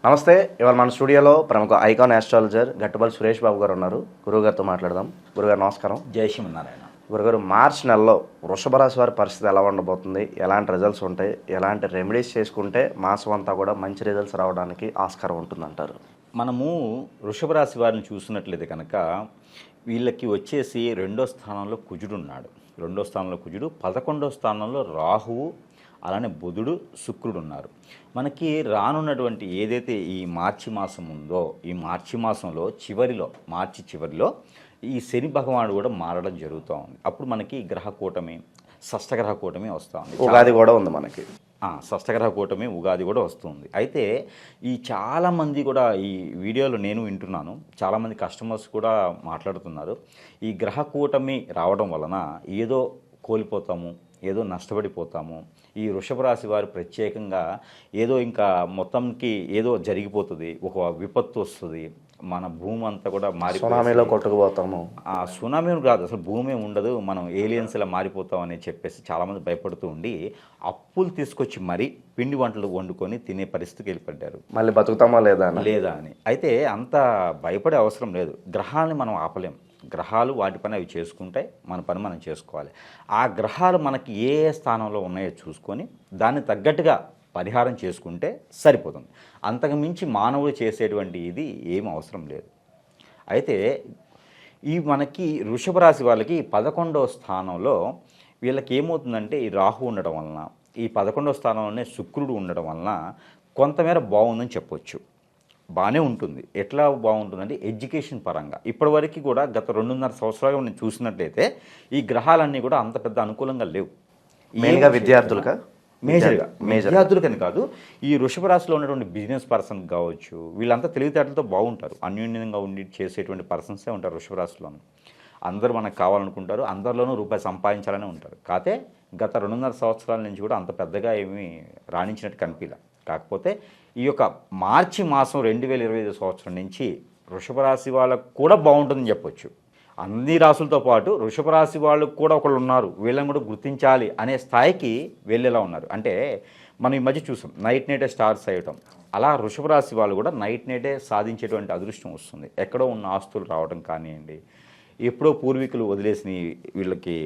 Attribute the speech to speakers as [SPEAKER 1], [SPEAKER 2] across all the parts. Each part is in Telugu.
[SPEAKER 1] నమస్తే. ఇవాళ మన స్టూడియోలో ప్రముఖ ఐకాన్ ఆస్ట్రాలజర్ గట్టుబల్ సురేష్ బాబు గారు ఉన్నారు. గురువుగారితో మాట్లాడదాం. గురుగారు నమస్కారం.
[SPEAKER 2] జై శ్రీమన్నారాయణ.
[SPEAKER 1] గురుగారు, మార్చ్ నెలలో వృషభ రాశి వారి పరిస్థితి ఎలా ఉండబోతుంది, ఎలాంటి రిజల్ట్స్ ఉంటాయి, ఎలాంటి రెమెడీస్ చేసుకుంటే మాసం అంతా కూడా మంచి రిజల్ట్స్ రావడానికి ఆస్కారం ఉంటుందంటారు?
[SPEAKER 2] మనము వృషభ రాశి వారిని చూసినట్లయితే కనుక వీళ్ళకి వచ్చేసి రెండో స్థానంలో కుజుడు ఉన్నాడు. రెండో స్థానంలో కుజుడు, 11వ స్థానంలో రాహువు, అలానే బుధుడు, శుక్రుడు ఉన్నారు. మనకి రానున్నటువంటి ఏదైతే ఈ మార్చి మాసం ఉందో, ఈ మార్చి మాసంలో మార్చి చివరిలో ఈ శని భగవానుడు కూడా మారడం జరుగుతూ ఉంది. అప్పుడు మనకి గ్రహ కూటమి, షష్టగ్రహ కూటమి వస్తూ ఉంది.
[SPEAKER 1] ఉగాది కూడా ఉంది మనకి.
[SPEAKER 2] షష్టగ్రహ కూటమి, ఉగాది కూడా వస్తుంది. అయితే ఈ చాలామంది కూడా ఈ వీడియోలో నేను వింటున్నాను, చాలామంది కస్టమర్స్ కూడా మాట్లాడుతున్నారు. ఈ గ్రహ కూటమి రావడం వలన ఏదో కోల్పోతాము, ఏదో నష్టపడిపోతాము, ఈ వృషభ రాశి వారు ప్రత్యేకంగా ఏదో ఇంకా మొత్తంకి ఏదో జరిగిపోతుంది, ఒక విపత్తు వస్తుంది, మన భూమి అంతా కూడా
[SPEAKER 1] సునామీలో కొట్టుకుపోతాము.
[SPEAKER 2] ఆ సునామీ కాదు, అసలు భూమి ఉండదు, మనం ఏలియన్స్ ఇలా మారిపోతాం అని చెప్పేసి చాలామంది భయపడుతూ ఉండి అప్పులు తీసుకొచ్చి మరీ పిండి వంటలు వండుకొని తినే పరిస్థితికి వెళ్ళిపడ్డారు.
[SPEAKER 1] మళ్ళీ బతుకుతామా లేదా
[SPEAKER 2] అని. అయితే అంత భయపడే అవసరం లేదు. గ్రహాలని మనం ఆపలేం. గ్రహాలు వాటి పని అవి చేసుకుంటాయి, మన పని మనం చేసుకోవాలి. ఆ గ్రహాలు మనకి ఏ స్థానంలో ఉన్నాయో చూసుకొని దాన్ని తగ్గట్టుగా పరిహారం చేసుకుంటే సరిపోతుంది. అంతకు మించి మానవుడు చేసేటువంటి ఇది ఏం అవసరం లేదు. అయితే ఈ మనకి వృషభ రాశి వాళ్ళకి 11వ స్థానంలో వీళ్ళకి ఏమవుతుందంటే, ఈ రాహు ఉండడం వలన, ఈ 11వ స్థానంలోనే శుక్రుడు ఉండడం వలన కొంతమేర బాగుందని చెప్పొచ్చు. బాగానే ఉంటుంది. ఎట్లా బాగుంటుందంటే ఎడ్యుకేషన్ పరంగా ఇప్పటివరకు కూడా గత 2.5 సంవత్సరాలుగా నేను చూసినట్లయితే ఈ గ్రహాలన్నీ కూడా అంత పెద్ద అనుకూలంగా లేవు.
[SPEAKER 1] మెయిన్గా
[SPEAKER 2] విద్యార్థులకని కాదు, ఈ వృషభ రాశిలో ఉన్నటువంటి బిజినెస్ పర్సన్ కావచ్చు, వీళ్ళంతా తెలివితేటలతో బాగుంటారు, అన్యోన్యంగా ఉండి చేసేటువంటి పర్సన్సే ఉంటారు వృషభ రాశిలోను. అందరూ మనకు కావాలనుకుంటారు, అందరిలోనూ రూపాయి సంపాదించాలనే ఉంటారు. కాకపోతే గత 2.5 సంవత్సరాల నుంచి కూడా అంత పెద్దగా ఏమీ రాణించినట్టు కనిపించలే. కాకపోతే ఈ యొక్క మార్చి మాసం 2025 సంవత్సరం నుంచి వృషభ రాశి వాళ్ళకు కూడా బాగుంటుందని చెప్పొచ్చు. అన్ని రాశులతో పాటు వృషభ రాశి వాళ్ళకు కూడా ఒకళ్ళు ఉన్నారు, వీళ్ళని కూడా గుర్తించాలి అనే స్థాయికి వెళ్ళేలా ఉన్నారు. అంటే మనం ఈ మధ్య చూసాం నైట్ నైటే స్టార్స్ అయ్యటం. అలా వృషభ రాశి వాళ్ళు కూడా నైట్ నైటే సాధించేటువంటి అదృష్టం వస్తుంది. ఎక్కడో ఉన్న ఆస్తులు రావడం కానివ్వండి, ఎప్పుడో పూర్వీకులు వదిలేసిన వీళ్ళకి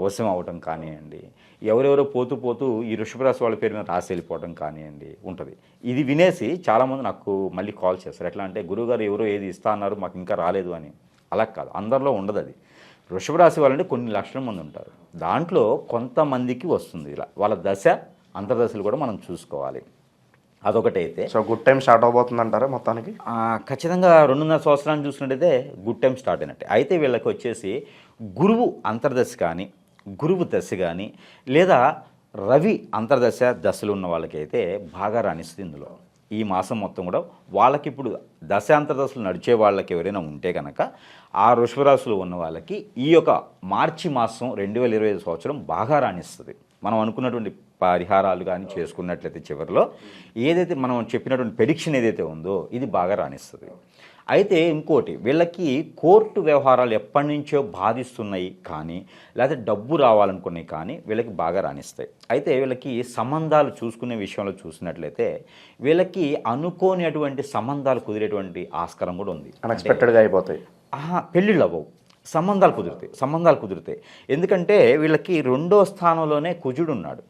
[SPEAKER 2] వశం అవ్వటం కానివ్వండి, ఎవరెవరో పోతూ ఈ వృషభ రాశి వాళ్ళ పేరు మీద రాసి వెళ్ళిపోవడం కానివ్వండి ఉంటుంది. ఇది వినేసి చాలామంది నాకు మళ్ళీ కాల్ చేస్తారు. ఎట్లా అంటే, గురువుగారు ఎవరో ఏది ఇస్తా అన్నారు, మాకు ఇంకా రాలేదు అని. అలా కాదు, అందరిలో ఉండదు అది. వృషభ రాశి వాళ్ళంటే కొన్ని లక్షల మంది ఉంటారు, దాంట్లో కొంతమందికి వస్తుంది. ఇలా వాళ్ళ దశ అంతర్దశలు కూడా మనం చూసుకోవాలి. అదొకటైతే
[SPEAKER 1] సో గుడ్ టైం స్టార్ట్ అవబోతుంది అంటారా మొత్తానికి?
[SPEAKER 2] ఖచ్చితంగా 2.5 సంవత్సరాలు చూసినట్టయితే గుడ్ టైం స్టార్ట్ అయినట్టే. అయితే వీళ్ళకి వచ్చేసి గురువు అంతర్దశ కానీ, గురువు దశ కానీ, లేదా రవి అంతర్దశ దశలు ఉన్న వాళ్ళకైతే బాగా రాణిస్తుంది. ఇందులో ఈ మాసం మొత్తం కూడా వాళ్ళకి ఇప్పుడు దశ అంతర్దశలు నడిచే వాళ్ళకి ఎవరైనా ఉంటే కనుక ఆ వృషభ రాశిలో ఉన్న వాళ్ళకి ఈ యొక్క మార్చి మాసం 2025 సంవత్సరం బాగా రాణిస్తుంది. మనం అనుకున్నటువంటి పరిహారాలు కానీ చేసుకున్నట్లయితే చివరిలో ఏదైతే మనం చెప్పినటువంటి ప్రెడిక్షన్ ఏదైతే ఉందో ఇది బాగా రాణిస్తుంది. అయితే ఇంకోటి, వీళ్ళకి కోర్టు వ్యవహారాలు ఎప్పటి నుంచో బాధిస్తున్నాయి కానీ, లేకపోతే డబ్బు రావాలనుకున్నాయి కానీ వీళ్ళకి బాగా రాణిస్తాయి. అయితే వీళ్ళకి సంబంధాలు చూసుకునే విషయంలో చూసినట్లయితే వీళ్ళకి అనుకోనిటువంటి సంబంధాలు కుదిరేటువంటి ఆస్కారం కూడా ఉంది.
[SPEAKER 1] అన్ఎక్స్పెక్టెడ్గా అయిపోతాయి.
[SPEAKER 2] పెళ్ళిళ్ళు అవ్వవు, సంబంధాలు కుదురుతాయి. ఎందుకంటే వీళ్ళకి 2వ స్థానంలోనే కుజుడు ఉన్నాడు.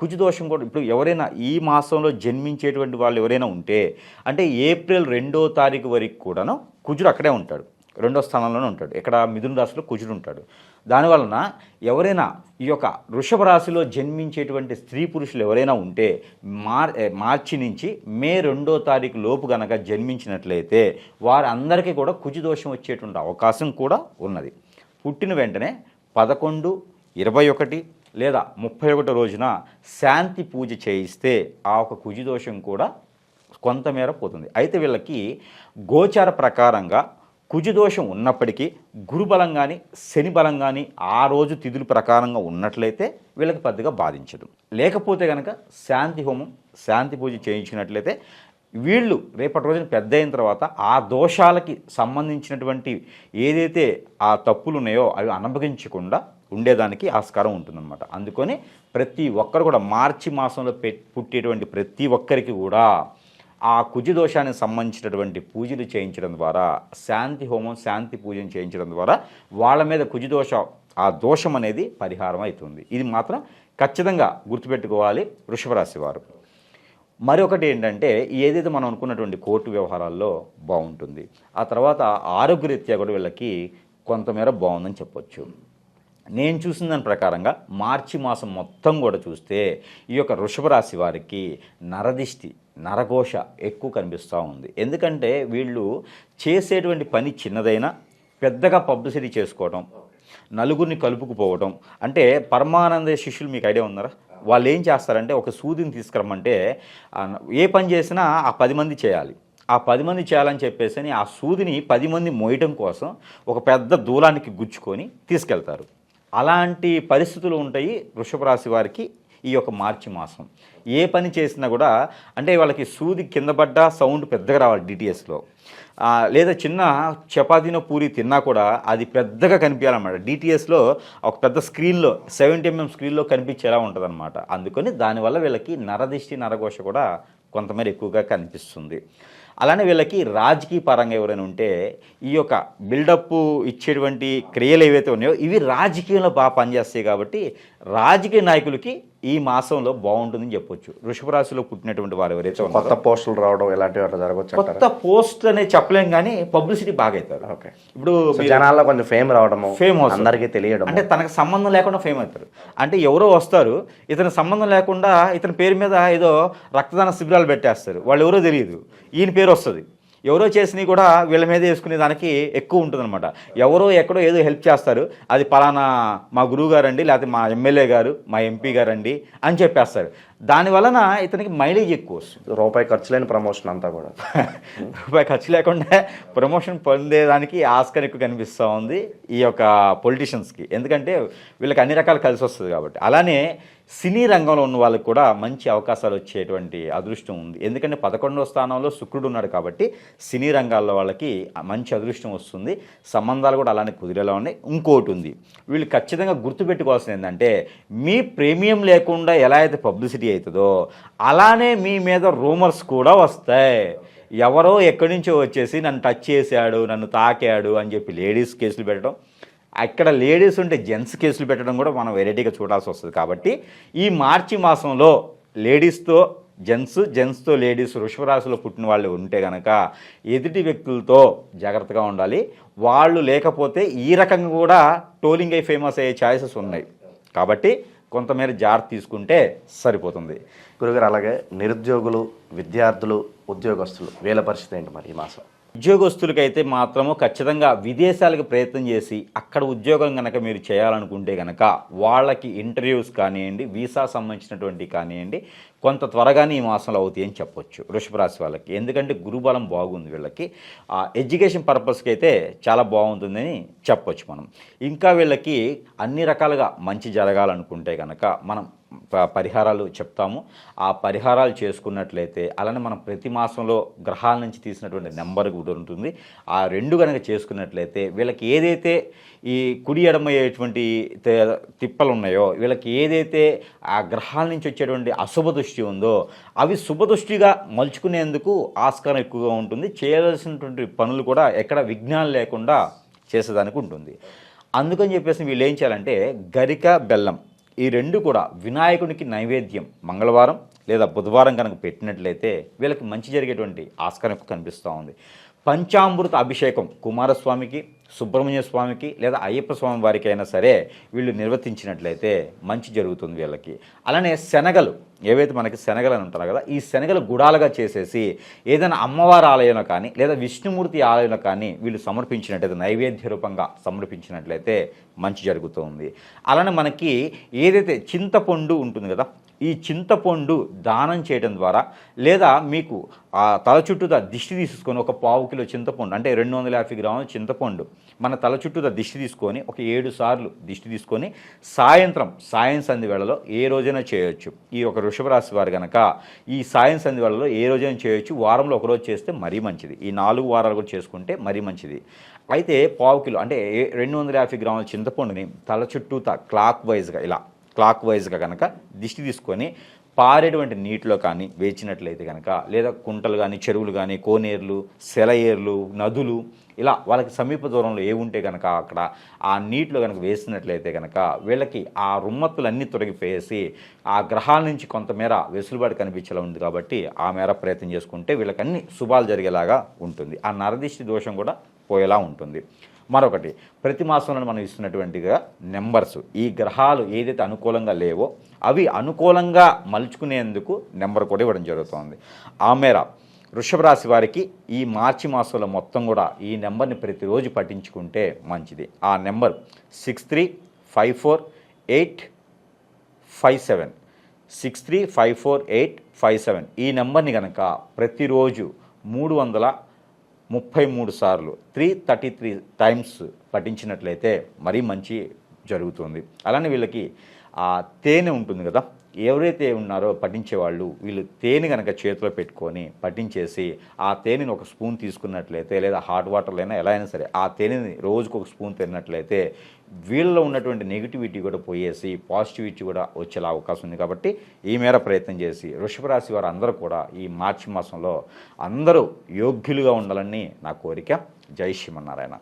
[SPEAKER 2] కుజు దోషం కూడా ఇప్పుడు ఎవరైనా ఈ మాసంలో జన్మించేటువంటి వాళ్ళు ఎవరైనా ఉంటే, అంటే ఏప్రిల్ 2వ తారీఖు వరకు కూడాను కుజుడు అక్కడే ఉంటాడు, 2వ స్థానంలోనే ఉంటాడు. ఇక్కడ మిథున రాశిలో కుజుడు ఉంటాడు. దానివలన ఎవరైనా ఈ యొక్క వృషభ రాశిలో జన్మించేటువంటి స్త్రీ పురుషులు ఎవరైనా ఉంటే మార్చి నుంచి మే 2వ తారీఖు లోపు కనుక జన్మించినట్లయితే వారందరికీ కూడా కుజు దోషం వచ్చేటువంటి అవకాశం కూడా ఉన్నది. పుట్టిన వెంటనే 11, 21 లేదా 31 రోజున శాంతి పూజ చేయిస్తే ఆ ఒక కుజుదోషం కూడా కొంతమేర పోతుంది. అయితే వీళ్ళకి గోచార ప్రకారంగా కుజుదోషం ఉన్నప్పటికీ గురుబలం కానీ శని బలం కానీ ఆ రోజు తిథుల ప్రకారంగా ఉన్నట్లయితే వీళ్ళకి పెద్దగా బాధించదు. లేకపోతే కనుక శాంతి హోమం, శాంతి పూజ చేయించినట్లయితే వీళ్ళు రేపటి రోజున పెద్ద అయిన తర్వాత ఆ దోషాలకి సంబంధించినటువంటి ఏదైతే ఆ తప్పులు ఉన్నాయో అవి అనుభవించకుండా ఉండేదానికి ఆస్కారం ఉంటుందన్నమాట. అందుకని ప్రతి ఒక్కరు కూడా మార్చి మాసంలో పుట్టేటువంటి ప్రతి ఒక్కరికి కూడా ఆ కుజ దోషానికి సంబంధించినటువంటి పూజలు చేయించడం ద్వారా, శాంతి హోమం, శాంతి పూజను చేయించడం ద్వారా వాళ్ళ మీద కుజ దోషం, ఆ దోషం అనేది పరిహారం అవుతుంది. ఇది మాత్రం ఖచ్చితంగా గుర్తుపెట్టుకోవాలి వృషభ రాశి వారు. మరొకటి ఏంటంటే, ఏదైతే మనం అనుకున్నటువంటి కోర్టు వ్యవహారాల్లో బాగుంటుంది. ఆ తర్వాత ఆరోగ్యరీత్యా కూడా వీళ్ళకి కొంతమేర బాగుందని చెప్పొచ్చు. నేను చూసిన దాని ప్రకారంగా మార్చి మాసం మొత్తం కూడా చూస్తే ఈ యొక్క వృషభ రాశి వారికి నరదిష్టి, నరఘోష ఎక్కువ కనిపిస్తూ ఉంది. ఎందుకంటే వీళ్ళు చేసేటువంటి పని చిన్నదైనా పెద్దగా పబ్లిసిటీ చేసుకోవడం, నలుగురిని కలుపుకుపోవడం. అంటే పరమానంద శిష్యులు మీకు ఐడియా ఉందరా? వాళ్ళు ఏం చేస్తారంటే, ఒక సూదిని తీసుకురమ్మంటే ఏ పని చేసినా ఆ 10 మంది చేయాలి, ఆ 10 మంది చేయాలని చెప్పేసి ఆ సూదిని 10 మంది మోయటం కోసం ఒక పెద్ద దూలానికి గుచ్చుకొని తీసుకెళ్తారు. అలాంటి పరిస్థితులు ఉంటాయి వృషభ రాశి వారికి ఈ యొక్క మార్చి మాసం. ఏ పని చేసినా కూడా అంటే వాళ్ళకి సూది కింద పడ్డా సౌండ్ పెద్దగా రావాలి డిటిఎస్లో, లేదా చిన్న చపాతీనో పూరి తిన్నా కూడా అది పెద్దగా కనిపించాలన్నమాట. డిటిఎస్లో ఒక పెద్ద స్క్రీన్లో 70mm స్క్రీన్లో కనిపించేలా ఉంటుందన్నమాట. అందుకని దానివల్ల వీళ్ళకి నరదిష్టి, నరఘోష కూడా కొంతమేర ఎక్కువగా కనిపిస్తుంది. అలానే వీళ్ళకి రాజకీయ పరంగా ఎవరైనా ఉంటే ఈ యొక్క బిల్డప్ ఇచ్చేటువంటి క్రియలు ఏవైతే ఉన్నాయో ఇవి రాజకీయంలో బాగా పనిచేస్తాయి. కాబట్టి రాజకీయ నాయకులకి ఈ మాసంలో బాగుంటుందని చెప్పొచ్చు. వృషభ రాశిలో పుట్టినటువంటి వారు ఎవరైతే
[SPEAKER 1] కొత్త పోస్టులు రావడం ఇలాంటివి అట్లా జరగవచ్చు.
[SPEAKER 2] కొత్త పోస్ట్ అనే చెప్పలేం, కానీ పబ్లిసిటీ బాగా అవుతారు.
[SPEAKER 1] ఓకే,
[SPEAKER 2] ఇప్పుడు
[SPEAKER 1] జనాల్లో కొంచెం ఫేమ్ రావడము,
[SPEAKER 2] ఫేమ్
[SPEAKER 1] అందరికీ తెలియడం,
[SPEAKER 2] అంటే తనకు సంబంధం లేకుండా ఫేమ్ అవుతారు. అంటే ఎవరో వస్తారు, ఇతని సంబంధం లేకుండా ఇతని పేరు మీద ఏదో రక్తదాన శిబిరాలు పెట్టేస్తారు, వాళ్ళు ఎవరో తెలియదు, ఈయన పేరు వస్తుంది. ఎవరో చేసినవి కూడా వీళ్ళ మీద వేసుకునే దానికి ఎక్కువ ఉంటుందన్నమాట. ఎవరో ఎక్కడో ఏదో హెల్ప్ చేస్తారు, అది పలానా మా గురువు గారండి, లేకపోతే మా ఎమ్మెల్యే గారు, మా ఎంపీ గారండి అని చెప్పేస్తారు. దానివలన ఇతనికి మైలేజ్ ఎక్కువ వస్తుంది.
[SPEAKER 1] రూపాయి ఖర్చు లేని ప్రమోషన్ అంతా కూడా
[SPEAKER 2] రూపాయి ఖర్చు లేకుండా ప్రమోషన్ పొందేదానికి ఆస్కారం ఎక్కువ కనిపిస్తూ ఉంది ఈ యొక్క పొలిటీషియన్స్కి. ఎందుకంటే వీళ్ళకి అన్ని రకాలు కలిసి వస్తుంది కాబట్టి. అలానే సినీ రంగంలో ఉన్న వాళ్ళకి కూడా మంచి అవకాశాలు వచ్చేటువంటి అదృష్టం ఉంది. ఎందుకంటే 11వ స్థానంలో శుక్రుడు ఉన్నాడు కాబట్టి సినీ రంగాల్లో వాళ్ళకి మంచి అదృష్టం వస్తుంది. సంబంధాలు కూడా అలానే కుదిరేలా ఉన్నాయి. ఇంకోటి ఉంది, వీళ్ళు ఖచ్చితంగా గుర్తుపెట్టుకోవాల్సింది ఏంటంటే, మీ ప్రీమియం లేకుండా ఎలా అయితే పబ్లిసిటీ అవుతుందో అలానే మీ మీద రూమర్స్ కూడా వస్తాయి. ఎవరో ఎక్కడి నుంచో వచ్చేసి నన్ను టచ్ చేశాడు, నన్ను తాకాడు అని చెప్పి లేడీస్ కేసులు పెట్టడం, అక్కడ లేడీస్ ఉంటే జెంట్స్ కేసులు పెట్టడం కూడా మనం వెరైటీగా చూడాల్సి వస్తుంది. కాబట్టి ఈ మార్చి మాసంలో లేడీస్తో జెంట్స్, జెంట్స్తో లేడీస్, వృషభ రాశిలో పుట్టిన వాళ్ళు ఉంటే కనుక ఎదుటి వ్యక్తులతో జాగ్రత్తగా ఉండాలి. వాళ్ళు లేకపోతే ఈ రకంగా కూడా టోలింగ్ అయి ఫేమస్ అయ్యే ఛాయిసెస్ ఉన్నాయి. కాబట్టి కొంతమేర జాగ్రత్త తీసుకుంటే సరిపోతుంది.
[SPEAKER 1] గురుగారు, అలాగే నిరుద్యోగులు, విద్యార్థులు, ఉద్యోగస్తులు వీళ్ళ పరిస్థితి ఏంటి మరి ఈ మాసం?
[SPEAKER 2] ఉద్యోగస్తులకైతే మాత్రము ఖచ్చితంగా విదేశాలకు ప్రయత్నం చేసి అక్కడ ఉద్యోగం కనుక మీరు చేయాలనుకుంటే కనుక వాళ్ళకి ఇంటర్వ్యూస్ కానివ్వండి, వీసా సంబంధించినటువంటి కానివ్వండి, కొంత త్వరగానే ఈ మాసంలో అవుతాయి అని చెప్పొచ్చు వృషభ రాశి వాళ్ళకి. ఎందుకంటే గురుబలం బాగుంది వీళ్ళకి. ఎడ్యుకేషన్ పర్పస్కి అయితే చాలా బాగుంటుందని చెప్పొచ్చు మనం. ఇంకా వీళ్ళకి అన్ని రకాలుగా మంచి జరగాలనుకుంటే కనుక మనం పరిహారాలు చెప్తాము. ఆ పరిహారాలు చేసుకున్నట్లయితే, అలానే మనం ప్రతి మాసంలో గ్రహాల నుంచి తీసినటువంటి నెంబర్ కూడా ఉంటుంది. ఆ 2 కనుక చేసుకున్నట్లయితే వీళ్ళకి ఏదైతే ఈ కుడి ఎడమయ్యేటువంటి తిప్పలు ఉన్నాయో, వీళ్ళకి ఏదైతే ఆ గ్రహాల నుంచి వచ్చేటువంటి అశుభ దృష్టి ఉందో అవి శుభదృష్టిగా మలుచుకునేందుకు ఆస్కారం ఎక్కువగా ఉంటుంది. చేయాల్సినటువంటి పనులు కూడా ఎక్కడ విఘ్నాలు లేకుండా చేసేదానికి ఉంటుంది. అందుకని చెప్పేసి వీళ్ళు ఏం చేయాలంటే, గరిక, బెల్లం ఈ 2 కూడా వినాయకునికి నైవేద్యం మంగళవారం లేదా బుధవారం కనుక పెట్టినట్లయితే వీళ్ళకి మంచి జరిగేటువంటి ఆస్కారం ఎక్కువ కనిపిస్తూ ఉంది. పంచామృత అభిషేకం కుమారస్వామికి, సుబ్రహ్మణ్య స్వామికి లేదా అయ్యప్ప స్వామి వారికి అయినా సరే వీళ్ళు నిర్వర్తించినట్లయితే మంచి జరుగుతుంది వీళ్ళకి. అలానే శనగలు ఏవైతే మనకి శనగలు అని ఉంటారు కదా, ఈ శనగలు గుడాలుగా చేసేసి ఏదైనా అమ్మవారి ఆలయంలో కానీ లేదా విష్ణుమూర్తి ఆలయంలో కానీ వీళ్ళు సమర్పించినట్లయితే, నైవేద్య రూపంగా సమర్పించినట్లయితే మంచి జరుగుతుంది. అలానే మనకి ఏదైతే చింతపండు ఉంటుంది కదా, ఈ చింతపండు దానం చేయడం ద్వారా, లేదా మీకు ఆ తల చుట్టూదా దిష్టి తీసుకొని ఒక 1/4 కిలో చింతపండు అంటే 250 గ్రాముల చింతపండు మన తల చుట్టూదా దిష్టి తీసుకొని ఒక 7 సార్లు దిష్టి తీసుకొని సాయం సంధి వేళలో ఏ రోజైనా చేయొచ్చు. ఈ ఒక వృషభ రాశి వారు కనుక ఈ సాయం సంధి వేళలో ఏ రోజైనా చేయొచ్చు. వారంలో ఒకరోజు చేస్తే మరీ మంచిది. ఈ 4 వారాలు కూడా చేసుకుంటే మరీ మంచిది. అయితే 1/4 కిలో అంటే 250 గ్రాముల చింతపండుని తల చుట్టూతా క్లాక్ వైజ్గా కనుక దిష్టి తీసుకొని పారేటువంటి నీటిలో కానీ వేచినట్లయితే కనుక, లేదా కుంటలు కానీ, చెరువులు కానీ, కోనేరులు, సెలయేర్లు, నదులు, ఇలా వాళ్ళకి సమీప దూరంలో ఏ ఉంటే కనుక అక్కడ ఆ నీటిలో కనుక వేసినట్లయితే కనుక వీళ్ళకి ఆ రుమ్మత్తులన్నీ తొలగిపోయేసి ఆ గ్రహాల నుంచి కొంతమేర వెసులుబాటు కనిపించేలా ఉంది. కాబట్టి ఆ మేర ప్రయత్నం చేసుకుంటే వీళ్ళకి అన్ని శుభాలు జరిగేలాగా ఉంటుంది. ఆ నరదిష్టి దోషం కూడా పోయేలా ఉంటుంది. మరొకటి, ప్రతి మాసంలో మనం ఇస్తున్నటువంటిగా నెంబర్స్, ఈ గ్రహాలు ఏదైతే అనుకూలంగా లేవో అవి అనుకూలంగా మలుచుకునేందుకు నెంబర్ కూడా ఇవ్వడం జరుగుతుంది. ఆ మేర వృషభ రాశి వారికి ఈ మార్చి మాసంలో మొత్తం కూడా ఈ నెంబర్ని ప్రతిరోజు పఠించుకుంటే మంచిది. ఆ నెంబర్ 63548557, 63548557. ఈ నెంబర్ని కనుక ప్రతిరోజు 333 సార్లు 333 టైమ్స్ పఠించినట్లయితే మరీ మంచి జరుగుతుంది. అలానే వీళ్ళకి ఆ తేనె ఉంటుంది కదా, ఎవరైతే ఉన్నారో పఠించేవాళ్ళు, వీళ్ళు తేనె కనుక చేతిలో పెట్టుకొని పఠించేసి ఆ తేనెని ఒక స్పూన్ తీసుకున్నట్లయితే, లేదా హాట్ వాటర్లో అయినా ఎలా అయినా సరే ఆ తేనెని రోజుకు ఒక స్పూన్ తిన్నట్లయితే వీళ్ళలో ఉన్నటువంటి నెగిటివిటీ కూడా పోయేసి పాజిటివిటీ కూడా వచ్చేలా అవకాశం ఉంది. కాబట్టి ఈ మేర ప్రయత్నం చేసి వృషభ రాశి వారు అందరూ కూడా ఈ మార్చి మాసంలో అందరూ యోగ్యులుగా ఉండాలని నా కోరిక. జై శ్రీమన్నారాయణ.